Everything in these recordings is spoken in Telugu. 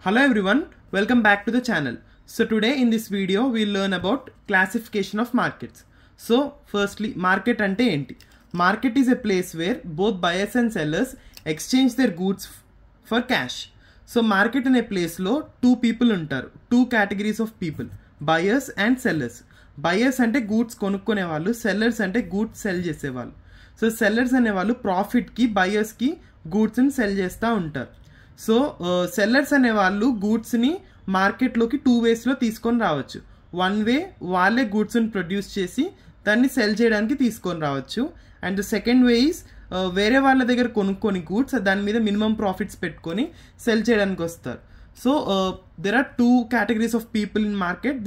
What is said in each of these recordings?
Hello everyone, welcome back to the channel. So today in this video we'll learn about classification of markets. So firstly, market ante enti? Market is a place where both buyers and sellers exchange their goods for cash. So market అనే place లో two people ఉంటారు, two categories of people, buyers and sellers. Buyers అంటే goods కొనుక్కునే వాళ్ళు, sellers అంటే goods sell చేసేవాళ్ళు. సో sellers అనే వాళ్ళు profit కి buyers కి goods ని sell చేస్తూ ఉంటారు. సో సెల్లర్స్ అనే వాళ్ళు గూడ్స్ని మార్కెట్లోకి టూ వేస్లో తీసుకొని రావచ్చు. వన్ వే వాళ్ళే గూడ్స్ని ప్రొడ్యూస్ చేసి దాన్ని సెల్ చేయడానికి తీసుకొని రావచ్చు. అండ్ సెకండ్ వే ఈస్ వేరే వాళ్ళ దగ్గర కొనుక్కొని గూడ్స్ దాని మీద మినిమం ప్రాఫిట్స్ పెట్టుకొని సెల్ చేయడానికి వస్తారు. So there are two categories of people in market,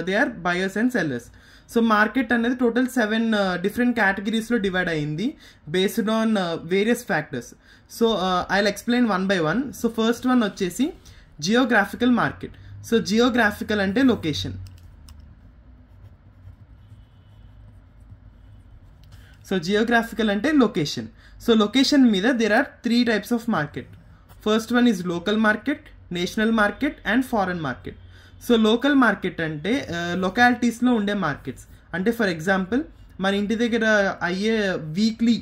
they are buyers and sellers. So market అనేది టోటల్ 7 డిఫరెంట్ కేటగిరీస్లో డివైడ్ అయింది based on various factors. So I'll explain one by one. So first one వచ్చేసి జియోగ్రాఫికల్ మార్కెట్. సో జియోగ్రాఫికల్ అంటే లొకేషన్. సో జియోగ్రాఫికల్ అంటే లొకేషన్. సో లొకేషన్ మీద there are 3 types of market. First one is local market, national market and foreign market. So local market అంటే లొకాలిటీస్లో ఉండే మార్కెట్స్. అంటే ఫర్ ఎగ్జాంపుల్ మన ఇంటి దగ్గర అయ్యే వీక్లీ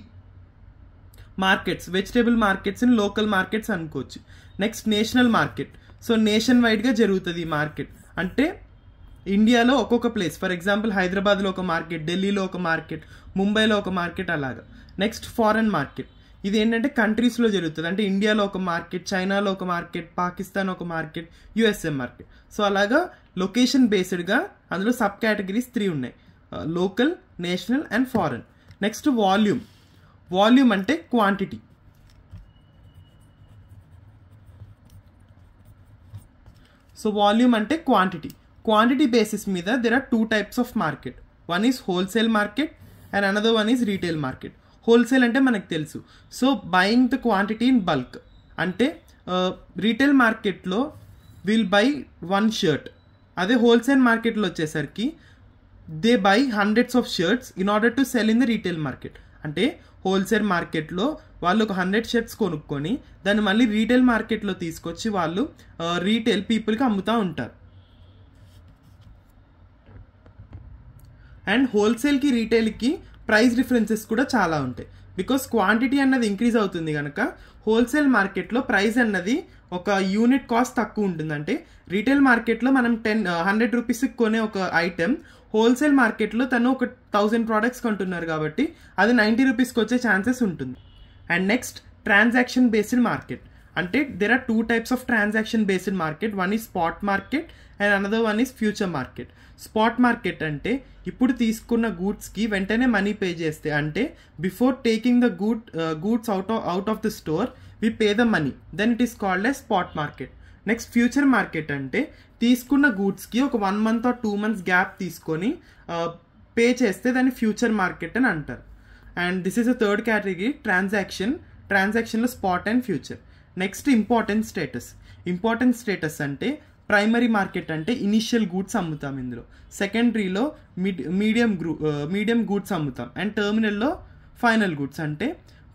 మార్కెట్స్, వెజిటేబుల్ మార్కెట్స్ని లోకల్ మార్కెట్స్ అనుకోవచ్చు. Next national market. So nation వైడ్గా జరుగుతుంది ఈ మార్కెట్. అంటే ఇండియాలో ఒక్కొక్క ప్లేస్, ఫర్ ఎగ్జాంపుల్ హైదరాబాద్లో ఒక మార్కెట్, ఢిల్లీలో ఒక మార్కెట్, ముంబైలో ఒక మార్కెట్ అలాగా. Next foreign market. ఇది ఏంటంటే కంట్రీస్లో జరుగుతుంది. అంటే ఇండియాలో ఒక మార్కెట్, చైనాలో ఒక మార్కెట్, పాకిస్తాన్ ఒక మార్కెట్, యుఎస్ఏ మార్కెట్. సో అలాగా లొకేషన్ బేస్డ్గా అందులో సబ్ కేటగిరీస్ 3 ఉన్నాయి, local, national and foreign. Next volume. Volume అంటే క్వాంటిటీ. సో వాల్యూమ్ అంటే క్వాంటిటీ. క్వాంటిటీ బేసిస్ మీద there are 2 types of market. One is wholesale market and another one is retail market. Wholesale అంటే మనకు తెలుసు, so buying the quantity in bulk. అంటే రీటైల్ మార్కెట్లో విల్ బై 1 షర్ట్. అదే హోల్సేల్ మార్కెట్లో వచ్చేసరికి they by hundreds of shirts in order to cell in the retail market. అంటే హోల్సేల్ మార్కెట్లో వాళ్ళు ఒక 100 షర్ట్స్ కొనుక్కొని దాన్ని మళ్ళీ రీటైల్ మార్కెట్లో తీసుకొచ్చి వాళ్ళు రీటైల్ పీపుల్కి అమ్ముతూ ఉంటారు. అండ్ హోల్సేల్కి రీటైల్కి ప్రైస్ డిఫరెన్సెస్ కూడా చాలా ఉంటాయి. బికాస్ క్వాంటిటీ అన్నది ఇంక్రీజ్ అవుతుంది కనుక హోల్సేల్ మార్కెట్లో ప్రైస్ అన్నది ఒక యూనిట్ కాస్ట్ తక్కువ ఉంటుంది. అంటే రీటైల్ మార్కెట్లో మనం 100 రూపీస్కి కొనే ఒక ఐటెం హోల్సేల్ మార్కెట్లో తను ఒక 1000 ప్రోడక్ట్స్ కొంటున్నారు కాబట్టి అది 90 రూపీస్కి వచ్చే ఛాన్సెస్ ఉంటుంది. And next transaction based market. అంటే there are 2 types of transaction based market. One is spot market and another one is future market. Spot market అంటే ఇప్పుడు తీసుకున్న గూడ్స్కి వెంటనే మనీ పే చేస్తే, అంటే before taking the goods out of the store we pay the money, then it is called a spot market. Next future market అంటే తీసుకున్న గూడ్స్కి ఒక 1 మంత్ ఆర్ 2 మంత్స్ గ్యాప్ తీసుకొని పే చేస్తే దాన్ని ఫ్యూచర్ మార్కెట్ అని అంటారు. And this is the third category, ట్రాన్సాక్షన్లో spot and future. Next importance status. Importance status అంటే ప్రైమరీ మార్కెట్ అంటే ఇనిషియల్ గూడ్స్ అమ్ముతాం ఇందులో, సెకండరీలో మీడియం గూడ్స్ అమ్ముతాం అండ్ టర్మినల్లో ఫైనల్ గూడ్స్. అంటే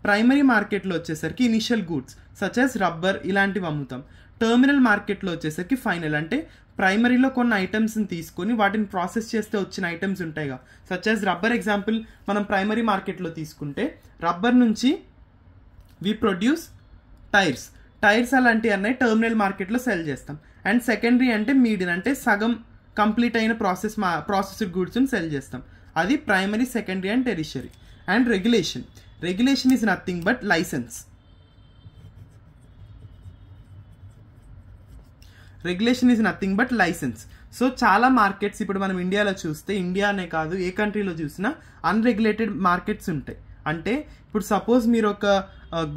ప్రైమరీ మార్కెట్లో వచ్చేసరికి initial goods such as rubber ఇలాంటివి అమ్ముతాం. టర్మినల్ మార్కెట్లో వచ్చేసరికి ఫైనల్. అంటే ప్రైమరీలో కొన్ని ఐటమ్స్ని తీసుకొని వాటిని ప్రాసెస్ చేస్తే వచ్చిన ఐటమ్స్ ఉంటాయిగా, సచ్ యాజ్ రబ్బర్ ఎగ్జాంపుల్ మనం ప్రైమరీ మార్కెట్లో తీసుకుంటే రబ్బర్ నుంచి వి ప్రొడ్యూస్ టైర్స్ అలాంటివి అన్నీ టర్మినల్ మార్కెట్లో సెల్ చేస్తాం. అండ్ సెకండరీ అంటే మీడియం, అంటే సగం కంప్లీట్ అయిన ప్రాసెస్డ్ గూడ్స్ని సెల్ చేస్తాం. అది primary, secondary and tertiary. And regulation is nothing but license. So చాలా మార్కెట్స్ ఇప్పుడు మనం ఇండియాలో చూస్తే, ఇండియా అనే కాదు ఏ కంట్రీలో చూసినా అన్రెగ్యులేటెడ్ మార్కెట్స్ ఉంటాయి. అంటే ఇప్పుడు సపోజ్ మీరు ఒక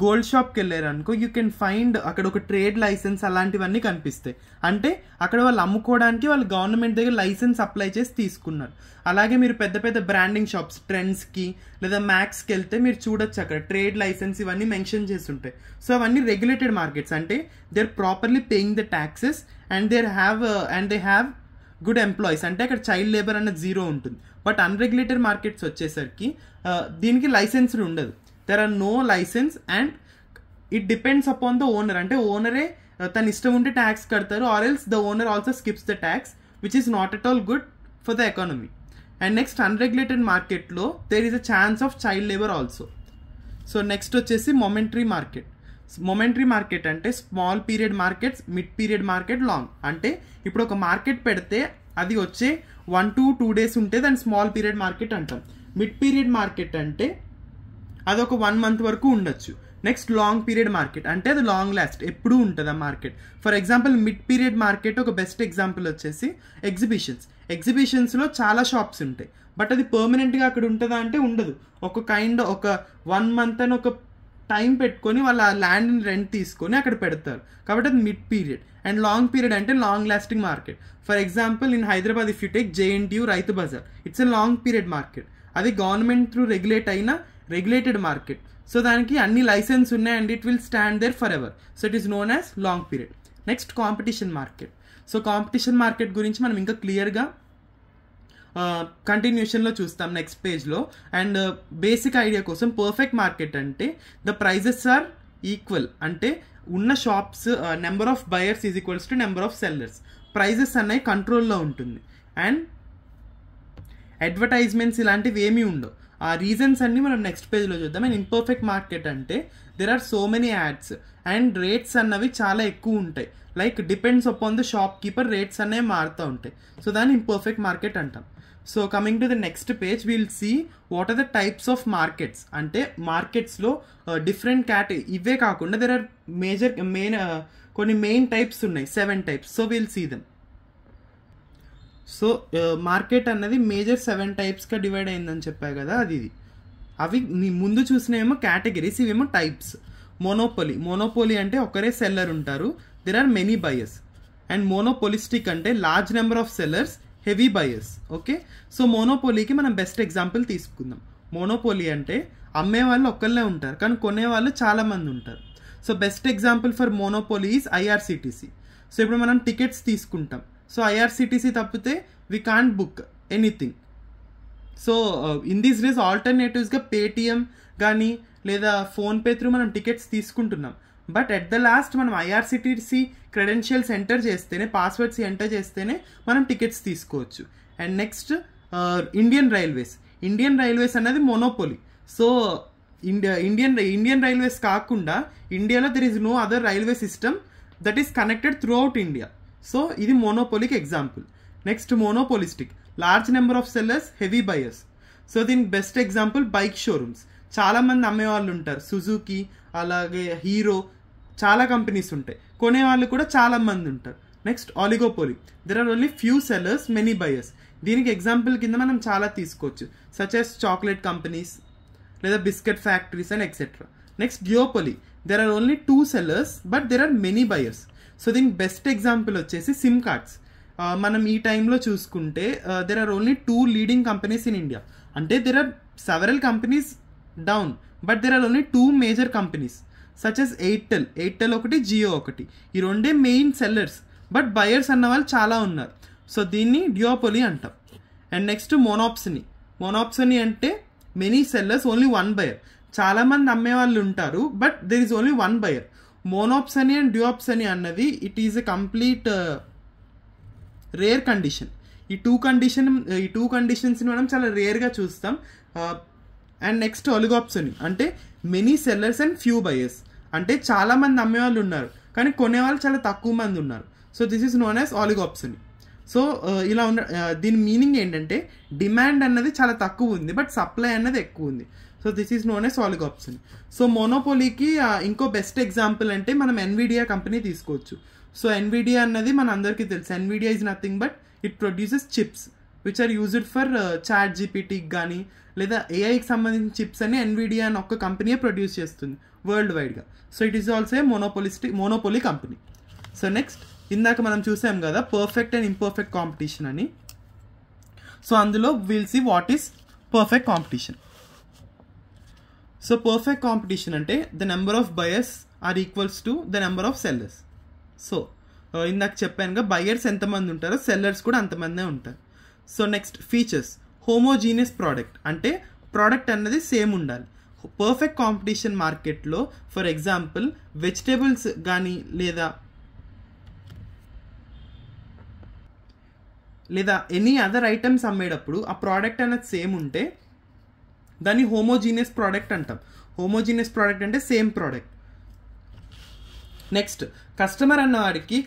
గోల్డ్ షాప్కి వెళ్ళారు అనుకో, యూ కెన్ ఫైండ్ అక్కడ ఒక ట్రేడ్ లైసెన్స్ అలాంటివన్నీ కనిపిస్తాయి. అంటే అక్కడ వాళ్ళు అమ్ముకోవడానికి వాళ్ళు గవర్నమెంట్ దగ్గర లైసెన్స్ అప్లై చేసి తీసుకున్నారు. అలాగే మీరు పెద్ద పెద్ద బ్రాండింగ్ షాప్స్ ట్రెండ్స్కి లేదా మ్యాక్స్కి వెళ్తే మీరు చూడొచ్చు అక్కడ ట్రేడ్ లైసెన్స్ ఇవన్నీ మెన్షన్ చేసి ఉంటాయి. సో అవన్నీ రెగ్యులేటెడ్ మార్కెట్స్. అంటే they are properly paying the taxes and they have good employees. అంటే అక్కడ చైల్డ్ లేబర్ అన్నది 0 ఉంటుంది. బట్ అన్రెగ్యులేటెడ్ మార్కెట్స్ వచ్చేసరికి దీనికి లైసెన్స్ ఉండదు. There are no licence and it depends upon the owner. అంటే ఓనరే తన ఇష్టం ఉంటే ట్యాక్స్ కడతారు, or else the owner also skips the tax, which is not at all good for the economy. And next unregulated మార్కెట్లో there is a chance of child labour also. So next వచ్చేసి మొమెంటరీ మార్కెట్. మొమెంటరీ మార్కెట్ అంటే small period markets, mid period market, long. అంటే ఇప్పుడు ఒక మార్కెట్ పెడితే అది వచ్చే 1 to 2 days ఉంటే దాన్ని స్మాల్ పీరియడ్ మార్కెట్ అంటాం. మిడ్ పీరియడ్ మార్కెట్ అంటే అదొక 1 month వరకు ఉండొచ్చు. నెక్స్ట్ లాంగ్ పీరియడ్ మార్కెట్ అంటే అది లాంగ్ లాస్ట్, ఎప్పుడూ ఉంటుంది ఆ market. For example mid period market ఒక బెస్ట్ ఎగ్జాంపుల్ వచ్చేసి ఎగ్జిబిషన్స్. ఎగ్జిబిషన్స్లో చాలా షాప్స్ ఉంటాయి, బట్ అది పర్మనెంట్గా అక్కడ ఉంటుందా అంటే ఉండదు. ఒక 1 month అని ఒక టైం పెట్టుకొని వాళ్ళ ల్యాండ్ని రెంట్ తీసుకొని అక్కడ పెడతారు, కాబట్టి అది mid period. And long period అంటే long lasting market. For example in Hyderabad if you take JNTU Rythu Bazaar, it's a long period market. అది గవర్నమెంట్ త్రూ రెగ్యులేట్ అయిన రెగ్యులేటెడ్ మార్కెట్. సో దానికి అన్ని లైసెన్స్ ఉన్నాయి and it will stand there forever. So it is known as long period. Next competition market. So competition market గురించి మనం ఇంకా క్లియర్గా కంటిన్యూషన్లో చూస్తాం నెక్స్ట్ పేజ్లో. అండ్ బేసిక్ ఐడియా కోసం పర్ఫెక్ట్ మార్కెట్ అంటే ద ప్రైజెస్ ఆర్ ఈక్వల్, అంటే ఉన్న shops number of buyers is equals to number of sellers. Prices అనేవి కంట్రోల్లో ఉంటుంది అండ్ అడ్వర్టైజ్మెంట్స్ ఇలాంటివి ఏమీ ఉండవు. ఆ రీజన్స్ అన్ని మనం నెక్స్ట్ పేజ్లో చూద్దాం. అండ్ ఇంపర్ఫెక్ట్ మార్కెట్ అంటే there are so many ads and rates అన్నవి చాలా ఎక్కువ ఉంటాయి. Like depends upon the shopkeeper, rates అనేవి మారుతూ ఉంటాయి. సో దాన్ని ఇంపర్ఫెక్ట్ మార్కెట్ అంటాం. So coming to the next page will see what are the types of markets. అంటే మార్కెట్స్లో డిఫరెంట్ ఇవే కాకుండా దెర్ ఆర్ కొన్ని మెయిన్ టైప్స్ ఉన్నాయి, 7 types. So will see them. So market అన్నది మేజర్ 7 typesగా డివైడ్ అయిందని చెప్పా కదా, అది అవి ముందు చూసినవేమో కేటగిరీస్, ఇవేమో టైప్స్. మోనోపోలీ అంటే ఒకరే సెల్లర్ ఉంటారు, there are many buyers. And monopolistic అంటే large number of sellers, heavy buyers. Okay, so మోనోపోలీకి మనం బెస్ట్ ఎగ్జాంపుల్ తీసుకుందాం. మోనోపోలీ అంటే అమ్మే వాళ్ళు ఒక్కళ్ళే ఉంటారు కానీ కొనేవాళ్ళు చాలామంది ఉంటారు. So best example for monopoly is IRCTC. So ఇప్పుడు మనం టికెట్స్ తీసుకుంటాం, సో IRCTC తప్పితే we can't book anything. So in these days ఆల్టర్నేటివ్స్గా పేటిఎం కానీ లేదా ఫోన్పే త్రూ మనం టికెట్స్ తీసుకుంటున్నాం. బట్ ఎట్ ద లాస్ట్ మనం IRCTC క్రెడెన్షియల్స్ ఎంటర్ చేస్తేనే, పాస్వర్డ్స్ ఎంటర్ చేస్తేనే మనం టికెట్స్ తీసుకోవచ్చు. అండ్ నెక్స్ట్ ఇండియన్ రైల్వేస్ అనేది మోనోపోలీ. సో ఇండియన్ రైల్వేస్ కాకుండా ఇండియాలో there is no other railway system that is connected throughout India. So ఇది మోనోపోలీకి example. Next monopolistic, large number of sellers, heavy buyers. So దీనికి బెస్ట్ ఎగ్జాంపుల్ బైక్ షోరూమ్స్. చాలామంది అమ్మేవాళ్ళు ఉంటారు, సుజుకి అలాగే హీరో, చాలా కంపెనీస్ ఉంటాయి, కొనేవాళ్ళు కూడా చాలామంది ఉంటారు. Next oligopoly, there are only few sellers, many buyers. దీనికి ఎగ్జాంపుల్ కింద మనం చాలా తీసుకోవచ్చు, సచ్ యాజ్ చాక్లెట్ కంపెనీస్ లేదా biscuit factories and etcetera. Next duopoly, there are only 2 sellers but there are many buyers. So దీనికి బెస్ట్ ఎగ్జాంపుల్ వచ్చేసి సిమ్ కార్డ్స్. మనం ఈ టైంలో చూసుకుంటే there are only 2 leading companies in India. అంటే there are several companies down but there are only 2 major companies such as Airtel ఒకటి, జియో ఒకటి. ఈ రెండే మెయిన్ సెల్లర్స్ బట్ బయర్స్ అన్న వాళ్ళు చాలా ఉన్నారు. సో దీన్ని డ్యూయోపోలీ అంటాం. అండ్ నెక్స్ట్ మోనోప్సనీ అంటే మెనీ సెల్లర్స్, ఓన్లీ 1 buyer. చాలామంది అమ్మేవాళ్ళు ఉంటారు but there is only 1 buyer. Monopsony and duopsony అన్నది it is a complete rare condition. ఈ టూ కండిషన్స్ని మనం చాలా రేర్గా చూస్తాం. అండ్ నెక్స్ట్ ఒలిగోప్సనీ అంటే many sellers and few buyers. అంటే చాలామంది అమ్మేవాళ్ళు ఉన్నారు కానీ కొనేవాళ్ళు చాలా తక్కువ మంది ఉన్నారు. So this is known as oligopsony. So ఇలా దీని మీనింగ్ ఏంటంటే డిమాండ్ అన్నది చాలా తక్కువ ఉంది బట్ సప్లై అన్నది ఎక్కువ ఉంది. So this is known as oligopsony. So మోనోపోలీకి ఇంకో బెస్ట్ ఎగ్జాంపుల్ అంటే మనం ఎన్విడియా కంపెనీ తీసుకోవచ్చు. సో ఎన్విడియా అన్నది మన అందరికీ తెలుసు, Nvidia is nothing but it produces chips which are used for chat జీపీటీకి కానీ లేదా ఏఐకి సంబంధించిన చిప్స్ అని ఎన్విడియా అని ఒక్క కంపెనీయే ప్రొడ్యూస్ చేస్తుంది వరల్డ్ వైడ్గా. So it is also a monopoly company. So next ఇందాక మనం చూసాం కదా పర్ఫెక్ట్ అండ్ ఇంపర్ఫెక్ట్ కాంపిటీషన్ అని. సో అందులో will see what is perfect competition. So perfect competition అంటే the number of buyers are equals to the number of sellers. So ఇందాక చెప్పానుగా బయర్స్ ఎంతమంది ఉంటారో సెల్లర్స్ కూడా అంతమందే ఉంటారు. So next features, homogeneous product అంటే ప్రోడక్ట్ అన్నది సేమ్ ఉండాలి. పర్ఫెక్ట్ కాంపిటీషన్ మార్కెట్లో ఫర్ ఎగ్జాంపుల్ వెజిటేబుల్స్ కానీ లేదా లేదా ఎనీ అదర్ ఐటమ్స్ అమ్మేటప్పుడు ఆ ప్రోడక్ట్ అనేది సేమ్ ఉంటే దాన్ని హోమోజీనియస్ ప్రోడక్ట్ అంటాం. హోమోజీనియస్ ప్రోడక్ట్ అంటే సేమ్ ప్రోడక్ట్. నెక్స్ట్, కస్టమర్ అన్నవాడికి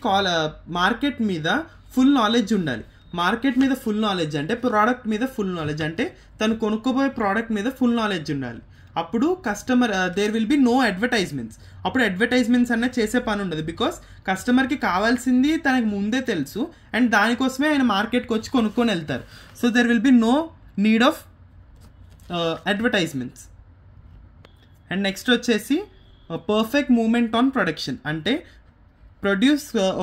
మార్కెట్ మీద ఫుల్ నాలెడ్జ్ ఉండాలి. మార్కెట్ మీద ఫుల్ నాలెడ్జ్ అంటే ప్రోడక్ట్ మీద ఫుల్ నాలెడ్జ్ అంటే తను కొనుక్కోబోయే ప్రోడక్ట్ మీద ఫుల్ నాలెడ్జ్ ఉండాలి. అప్పుడు customer there will be no advertisements. అప్పుడు అడ్వర్టైజ్మెంట్స్ అన్నది చేసే పని ఉండదు. బికాస్ కస్టమర్కి కావాల్సింది తనకు ముందే తెలుసు అండ్ దానికోసమే ఆయన మార్కెట్కి వచ్చి కొనుక్కొని వెళ్తారు. So there will be no need of advertisements. And next వచ్చేసి పర్ఫెక్ట్ మూమెంట్ ఆన్ ప్రొడక్షన్ అంటే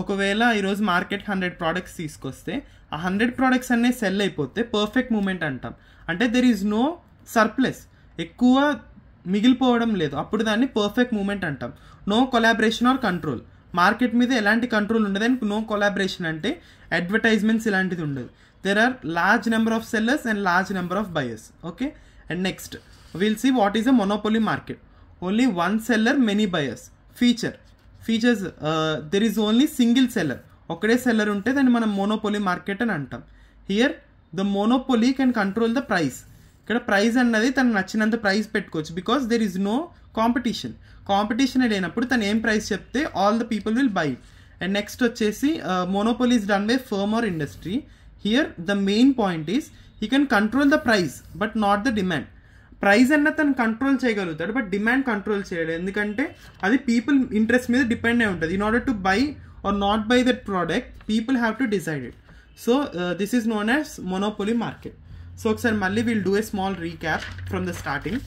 ఒకవేళ ఈరోజు మార్కెట్ 100 ప్రోడక్ట్స్ తీసుకొస్తే ఆ 100 ప్రోడక్ట్స్ అన్నీ సెల్ అయిపోతే పర్ఫెక్ట్ మూమెంట్ అంటాం. అంటే దెర్ ఈజ్ నో సర్ప్లస్, ఎక్కువ మిగిలిపోవడం లేదు, అప్పుడు దాన్ని పర్ఫెక్ట్ మూమెంట్ అంటాం. No collaboration or control, market మీద ఎలాంటి కంట్రోల్ ఉండదు అండ్ నో కొలాబరేషన్ అంటే అడ్వర్టైజ్మెంట్స్ ఇలాంటిది ఉండదు. There are large number of sellers and large number of buyers. Okay, and next will see what is a monopoly market. Only one seller many buyers. Features there is only single seller, ఒకడే సెల్లర్ ఉంటే దాన్ని మనం మోనోపోలీ మార్కెట్ అని అంటాం. Here the monopoly can control the price. ఇక్కడ ప్రైస్ అన్నది తను నచ్చినంత ప్రైస్ పెట్టుకోవచ్చు because there is no competition లేనప్పుడు తను ఏం ప్రైస్ చెప్తే all the people will buy. And next వచ్చేసి monopoly is done by firm or industry. Here the main point is he can control the price but not the demand. Price అన్న తను కంట్రోల్ చేయగలుగుతాడు బట్ డిమాండ్ కంట్రోల్ చేయలేదు, ఎందుకంటే అది పీపుల్ ఇంట్రెస్ట్ మీద డిపెండ్ అయి ఉంటుంది. In order to buy or not buy that product people have to decide it. So this is known as monopoly market. So ఒకసారి మళ్ళీ will do a small recap from the starting.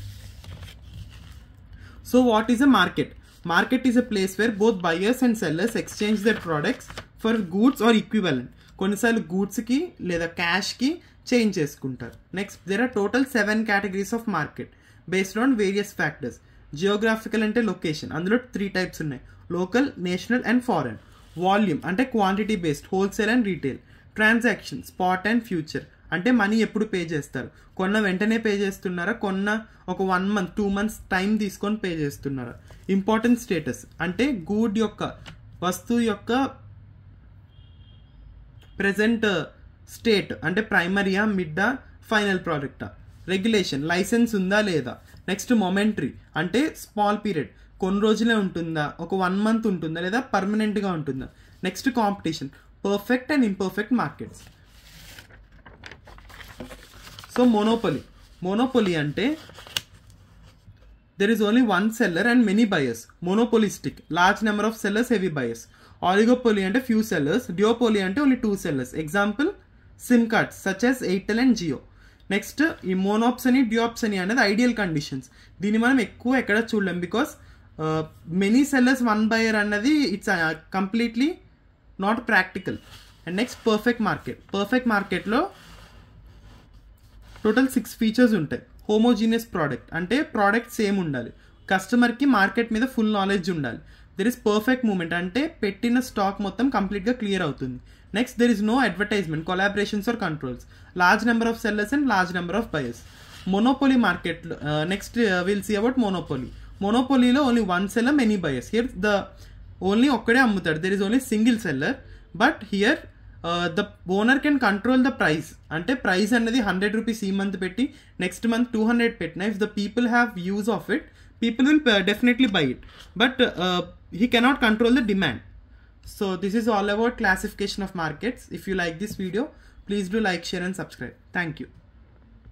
So what is a market? Market is a place where both buyers and sellers exchange their products for goods or equivalent. కొన్నిసార్లు గూడ్స్కి లేదా క్యాష్కి చేంజ్ చేసుకుంటారు. Next there are total 7 categories of market based on various factors. Geographical అంటే లొకేషన్, అందులో 3 types ఉన్నాయి: local, national and foreign. Volume అంటే quantity based, wholesale and retail. Transaction spot and future అంటే మనీ ఎప్పుడు పే చేస్తారు, కొన్న వెంటనే పే చేస్తున్నారా, కొన్న ఒక 1 month 2 months టైం తీసుకొని పే చేస్తున్నారా. ఇంపార్టెంట్ స్టేటస్ అంటే గూడ్ యొక్క వస్తువు యొక్క ప్రెజెంట్ స్టేట్ అంటే ప్రైమరీయా, మిడ్డా, ఫైనల్ ప్రోడక్టా. రెగ్యులేషన్ లైసెన్స్ ఉందా లేదా. నెక్స్ట్ మొమెంటరీ అంటే స్మాల్ పీరియడ్, కొన్ని రోజులే ఉంటుందా, ఒక 1 month ఉంటుందా లేదా పర్మనెంట్గా ఉంటుందా. Next competition, perfect and imperfect markets. So monopoly అంటే there is only one seller and many buyers. Monopolistic, large number of sellers, heavy buyers. Oligopoly ante few sellers. Duopoly ante only 2 sellers. Example, SIM cards such as Airtel and Jio. Next, ఈ మోనోప్సనీ డ్యూఆప్సనీ అనేది ఐడియల్ కండిషన్స్. దీన్ని మనం ఎక్కువ ఎక్కడ చూడలేం బికాస్ మెనీ సెల్లర్స్ 1 buyer అన్నది it's completely not practical. And next perfect మార్కెట్లో టోటల్ 6 features ఉంటాయి. హోమోజీనియస్ ప్రోడక్ట్ అంటే ప్రోడక్ట్ సేమ్ ఉండాలి, కస్టమర్కి మార్కెట్ మీద ఫుల్ నాలెడ్జ్ ఉండాలి. దెర్ ఇస్ పర్ఫెక్ట్ మూమెంట్ అంటే పెట్టిన స్టాక్ మొత్తం కంప్లీట్గా క్లియర్ అవుతుంది. Next there is no advertisement, collaborations or controls. Large number of sellers and large number of buyers. Monopoly మార్కెట్లో నెక్స్ట్ విల్ సీ అబౌట్ మొనోపోలీలో only 1 seller many buyers. Here the only ఒక్కడే అమ్ముతాడు, there is only single seller. But here the owner can control the price అంటే ప్రైస్ అనేది 100 rupees ఈ మంత్ పెట్టి నెక్స్ట్ మంత్ 200 పెట్టినా if the people have use of it people will definitely by it, but he cannot control the demand. So this is all about classification of markets. If you like this video, please do like, share and subscribe. Thank you.